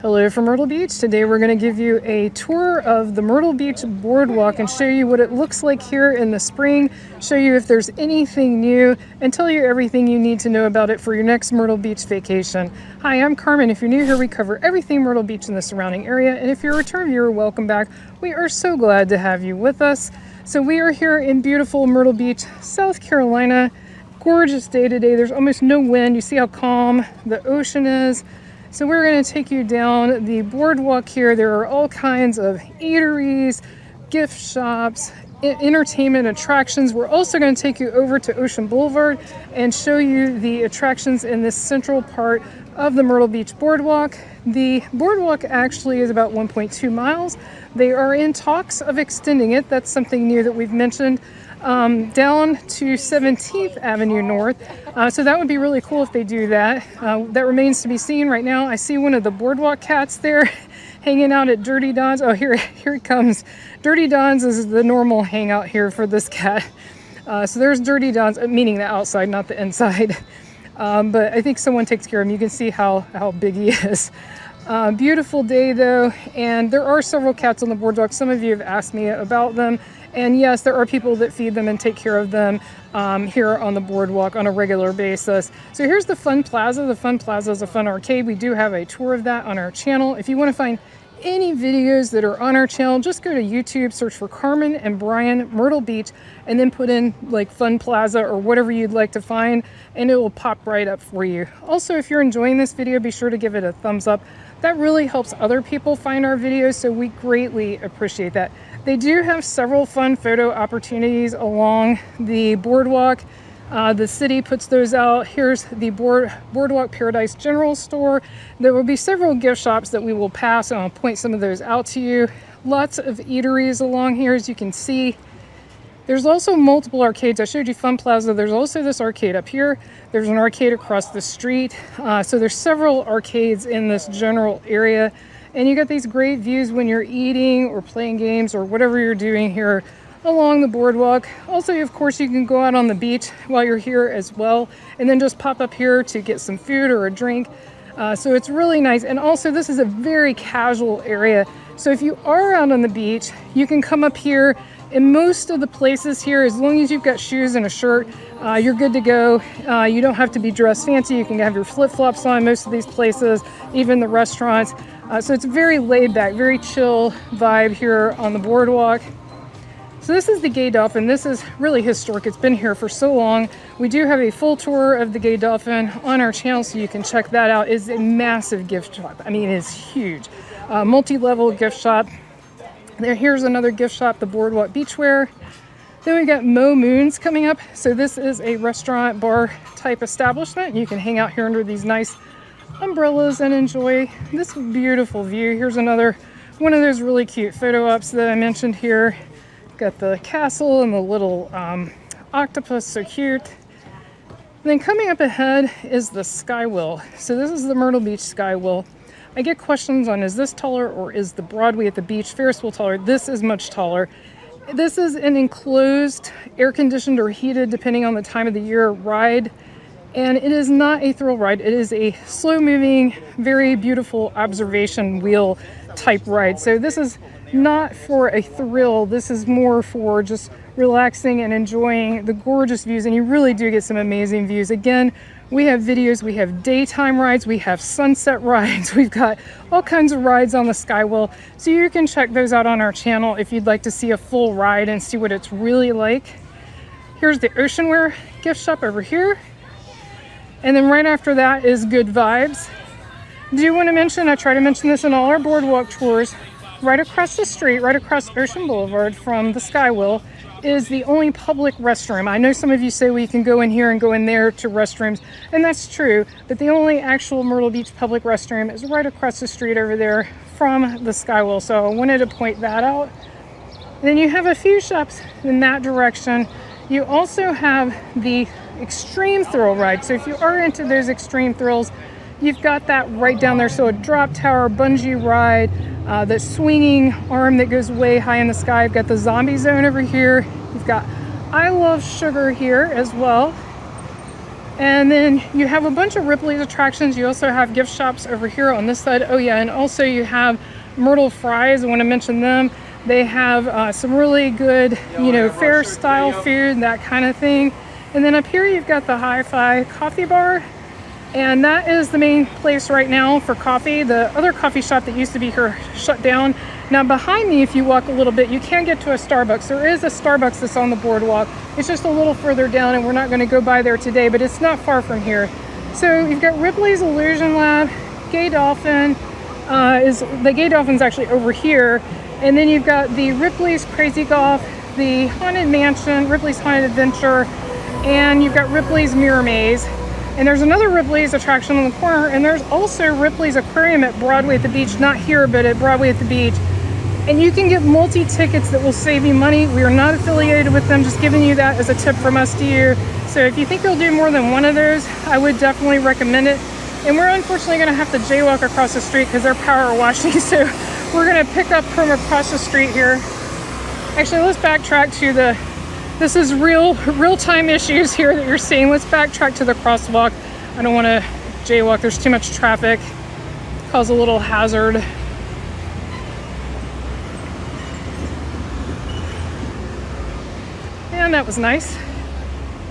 Hello from Myrtle Beach. Today we're going to give you a tour of the Myrtle Beach Boardwalk and show you what it looks like here in the spring, show you if there's anything new, and tell you everything you need to know about it for your next Myrtle Beach vacation. Hi, I'm Carmen. If you're new here, we cover everything Myrtle Beach and the surrounding area, and if you're a return viewer, welcome back. We are so glad to have you with us. So we are here in beautiful Myrtle Beach, South Carolina. Gorgeous day today. There's almost no wind. You see how calm the ocean is. So we're going to take you down the boardwalk here. There are all kinds of eateries, gift shops, entertainment attractions. We're also going to take you over to Ocean Boulevard and show you the attractions in this central part of the Myrtle Beach Boardwalk. The boardwalk actually is about 1.2 miles. They are in talks of extending it. That's something new that we've mentioned. Down to 17th Avenue North. So that would be really cool if they do that. That remains to be seen. Right now I see one of the boardwalk cats there hanging out at Dirty Don's. Oh, here it comes. Dirty Don's is the normal hangout here for this cat. So there's Dirty Don's, meaning the outside, not the inside. But I think someone takes care of him. You can see how big he is. Beautiful day though, and there are several cats on the boardwalk. Some of you have asked me about them. And yes, there are people that feed them and take care of them here on the boardwalk on a regular basis. So here's the Fun Plaza. The Fun Plaza is a fun arcade. We do have a tour of that on our channel. If you want to find any videos that are on our channel, just go to YouTube, search for Carmen and Brian Myrtle Beach, and then put in like Fun Plaza or whatever you'd like to find, and it will pop right up for you. Also, if you're enjoying this video, be sure to give it a thumbs up. That really helps other people find our videos, so we greatly appreciate that. They do have several fun photo opportunities along the boardwalk. The city puts those out. Here's the Boardwalk Paradise General Store. There will be several gift shops that we will pass, and I'll point some of those out to you. Lots of eateries along here, as you can see. There's also multiple arcades. I showed you Fun Plaza. There's also this arcade up here. There's an arcade across the street. So there's several arcades in this general area. And you get these great views when you're eating or playing games or whatever you're doing here along the boardwalk. Also, of course, you can go out on the beach while you're here as well, and then just pop up here to get some food or a drink. So it's really nice. And also, this is a very casual area. So if you are out on the beach, you can come up here. In most of the places here, as long as you've got shoes and a shirt, you're good to go. You don't have to be dressed fancy. You can have your flip-flops on most of these places, even the restaurants. So it's very laid back, very chill vibe here on the boardwalk. So this is the Gay Dolphin. This is really historic. It's been here for so long. We do have a full tour of the Gay Dolphin on our channel, so you can check that out. It's a massive gift shop. I mean, it's huge. Multi-level gift shop. Here's another gift shop, the Boardwalk Beachwear. Then we've got Mo Moons coming up. So this is a restaurant bar type establishment. You can hang out here under these nice umbrellas and enjoy this beautiful view. Here's another one of those really cute photo ops that I mentioned here. Got the castle and the little octopus, so cute. And then coming up ahead is the Skywheel. So this is the Myrtle Beach Skywheel. I get questions on, is this taller or is the Broadway at the beach Ferris wheel taller? This is much taller. This is an enclosed, air-conditioned or heated, depending on the time of the year, ride. And it is not a thrill ride. It is a slow-moving, very beautiful observation wheel type ride. So this is not for a thrill. This is more for just relaxing and enjoying the gorgeous views. And you really do get some amazing views. Again, we have videos, we have daytime rides, we have sunset rides. We've got all kinds of rides on the Skywheel. So you can check those out on our channel if you'd like to see a full ride and see what it's really like. Here's the Oceanwear gift shop over here. And then right after that is Good Vibes. Do you want to mention, I try to mention this in all our boardwalk tours, right across the street, right across Ocean Boulevard from the Skywheel is the only public restroom. I know some of you say, well, you can go in here and go in there to restrooms, and that's true, but the only actual Myrtle Beach public restroom is right across the street over there from the Skywheel. So I wanted to point that out. Then you have a few shops in that direction. You also have the extreme thrill ride. So if you are into those extreme thrills, you've got that right down there. So a drop tower, bungee ride, the swinging arm that goes way high in the sky. You've got the zombie zone over here. You've got I Love Sugar here as well. And then you have a bunch of Ripley's attractions. You also have gift shops over here on this side. Oh yeah, and also you have Myrtle Fries. I want to mention them. They have some really good, you know, fair style food, that kind of thing. And then up here you've got the Hi-Fi Coffee Bar. And that is the main place right now for coffee. The other coffee shop that used to be here shut down. Now behind me, if you walk a little bit, you can get to a Starbucks. There is a Starbucks that's on the boardwalk. It's just a little further down and we're not going to go by there today, but it's not far from here. So you've got Ripley's Illusion Lab, Gay Dolphin. The Gay Dolphin's actually over here. And then you've got the Ripley's Crazy Golf, the Haunted Mansion, Ripley's Haunted Adventure, and you've got Ripley's Mirror Maze. And there's another Ripley's attraction on the corner, and there's also Ripley's Aquarium at Broadway at the beach, not here, but at Broadway at the beach. And you can get multi-tickets that will save you money. We are not affiliated with them, just giving you that as a tip from us to you. So if you think you'll do more than one of those, I would definitely recommend it. And we're unfortunately gonna have to jaywalk across the street because they're power washing, so we're gonna pick up from across the street here. Actually, let's backtrack to this is real-time issues here that you're seeing. Let's backtrack to the crosswalk. I don't want to jaywalk. There's too much traffic. Cause a little hazard. And that was nice.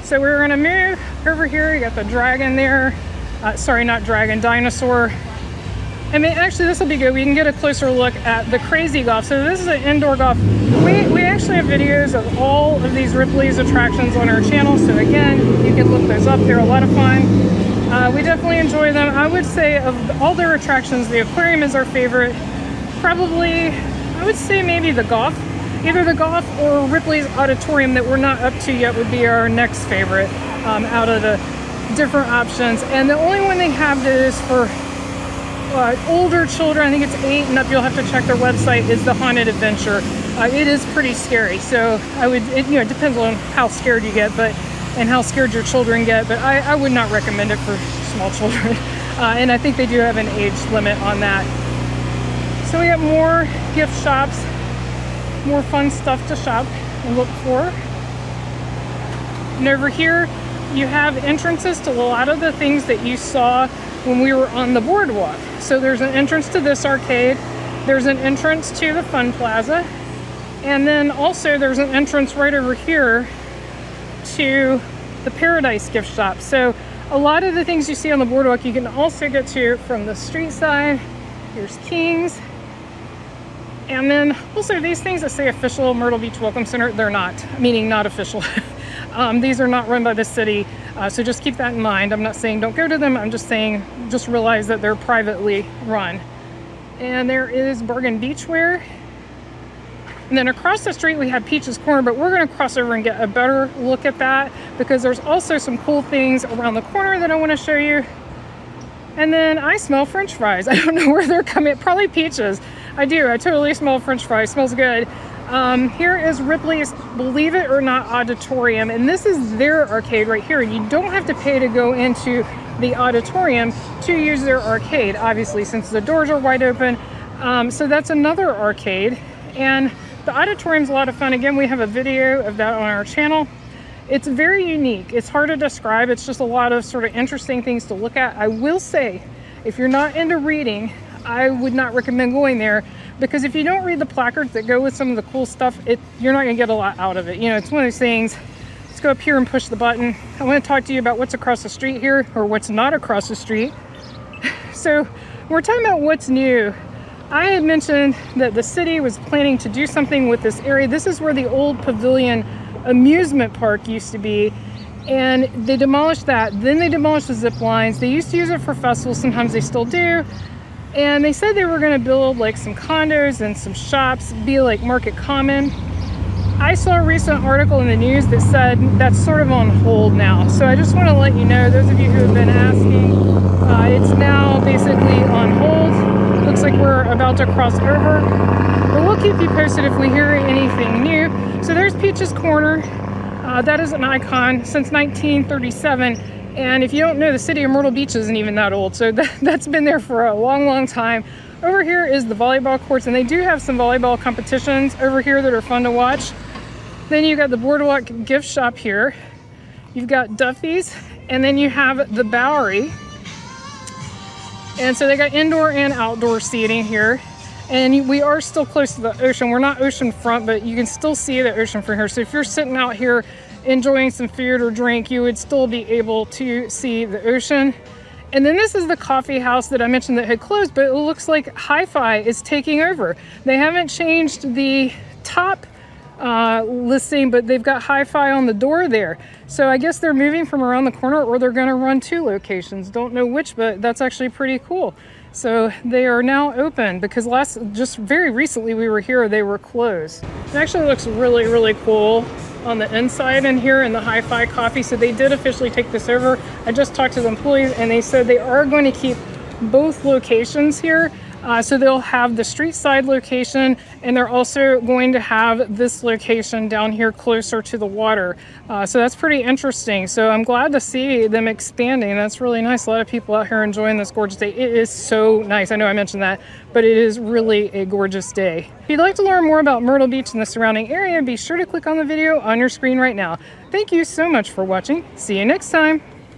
So we're gonna move over here. You got the dragon there. Sorry, not dragon, dinosaur. I mean, actually, this will be good. We can get a closer look at the Crazy Golf. So this is an indoor golf. We actually have videos of all of these Ripley's attractions on our channel. So again, you can look those up. They're a lot of fun. We definitely enjoy them. I would say of all their attractions, the aquarium is our favorite. Probably, I would say maybe the golf. Either the golf or Ripley's Auditorium that we're not up to yet would be our next favorite out of the different options. And the only one they have that is for older children, I think it's 8 and up, you'll have to check their website, is the Haunted Adventure. It is pretty scary, so it depends on how scared you get, and how scared your children get, but I would not recommend it for small children. And I think they do have an age limit on that. So we got more gift shops, more fun stuff to shop and look for. And over here, you have entrances to a lot of the things that you saw when we were on the boardwalk. So there's an entrance to this arcade, there's an entrance to the Fun Plaza, and then also there's an entrance right over here to the Paradise gift shop. So a lot of the things you see on the boardwalk you can also get to from the street side. Here's King's. And then also these things that say official Myrtle Beach Welcome Center, they're not, meaning not official. These are not run by the city, so just keep that in mind. I'm not saying don't go to them, I'm just saying just realize that they're privately run. And there is Bargain Beachwear. And then across the street we have Peach's Corner, but we're gonna cross over and get a better look at that because there's also some cool things around the corner that I wanna show you. And then I smell French fries. I don't know where they're coming, probably Peaches. I do, I totally smell French fries, smells good. Here is Ripley's Believe It or Not Auditorium, and this is their arcade right here. You don't have to pay to go into the auditorium to use their arcade, obviously, since the doors are wide open. So that's another arcade, and the auditorium's a lot of fun. Again, we have a video of that on our channel. It's very unique. It's hard to describe. It's just a lot of sort of interesting things to look at. I will say, if you're not into reading, I would not recommend going there, because if you don't read the placards that go with some of the cool stuff, you're not gonna get a lot out of it. You know, it's one of those things. Let's go up here and push the button. I want to talk to you about what's across the street here, or what's not across the street. So we're talking about what's new. I had mentioned that the city was planning to do something with this area. This is where the old Pavilion amusement park used to be, and they demolished that. Then they demolished the zip lines. They used to use it for festivals, sometimes they still do. And they said they were gonna build like some condos and some shops, be like Market Common. I saw a recent article in the news that said that's sort of on hold now. So I just wanna let you know, those of you who have been asking, it's now basically on hold. Looks like we're about to cross over. But we'll keep you posted if we hear anything new. So there's Peach's Corner. That is an icon since 1937. And if you don't know, the city of Myrtle Beach isn't even that old. So that's been there for a long, long time. Over here is the volleyball courts, and they do have some volleyball competitions over here that are fun to watch. Then you got the Boardwalk gift shop here. You've got Duffy's, And then you have the Bowery. And so they got indoor and outdoor seating here. And we are still close to the ocean. We're not ocean front, but you can still see the ocean from here. So if you're sitting out here enjoying some food or drink, you would still be able to see the ocean. And then this is the coffee house that I mentioned that had closed, but it looks like Hi-Fi is taking over. They haven't changed the top listing, but they've got Hi-Fi on the door there. So I guess they're moving from around the corner, or they're going to run 2 locations. Don't know which, but that's actually pretty cool. So they are now open, because just very recently we were here, they were closed. It actually looks really, really cool on the inside in here in the Hi-Fi Coffee. So they did officially take this over. I just talked to the employees and they said they are going to keep both locations here. So they'll have the street side location, and they're also going to have this location down here closer to the water. So that's pretty interesting. So I'm glad to see them expanding. That's really nice. A lot of people out here enjoying this gorgeous day. It is so nice. I know I mentioned that, but it is really a gorgeous day. If you'd like to learn more about Myrtle Beach and the surrounding area, be sure to click on the video on your screen right now. Thank you so much for watching. See you next time.